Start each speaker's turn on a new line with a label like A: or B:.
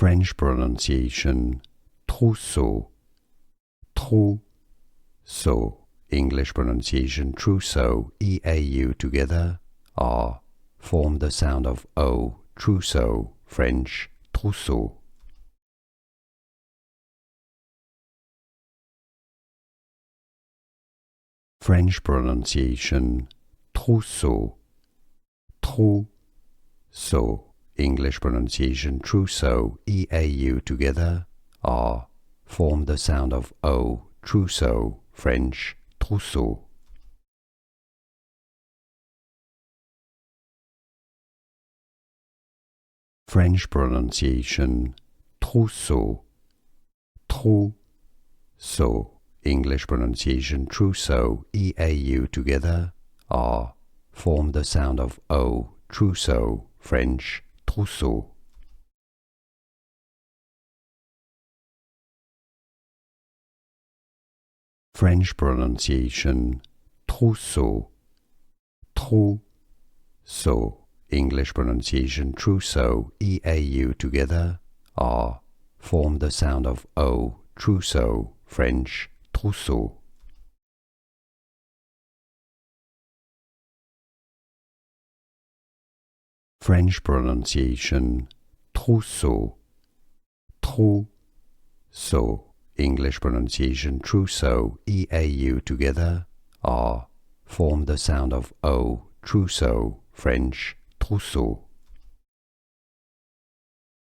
A: French pronunciation trousseau, trousseau. English pronunciation trousseau, E-A-U together, R, form the sound of O, trousseau, French trousseau. French pronunciation trousseau, trousseau. English pronunciation trousseau, E-A-U together, R, form the sound of O, trousseau, French trousseau. French pronunciation trousseau, trousseau. English pronunciation trousseau, E-A-U together, R, form the sound of O, trousseau, French trousseau. French pronunciation trousseau, trousseau. English pronunciation trousseau, E-A-U together, R, form the sound of O, trousseau, French trousseau. French pronunciation trousseau, trousseau. English pronunciation trousseau, E-A-U together, R, form the sound of O, trousseau, French trousseau.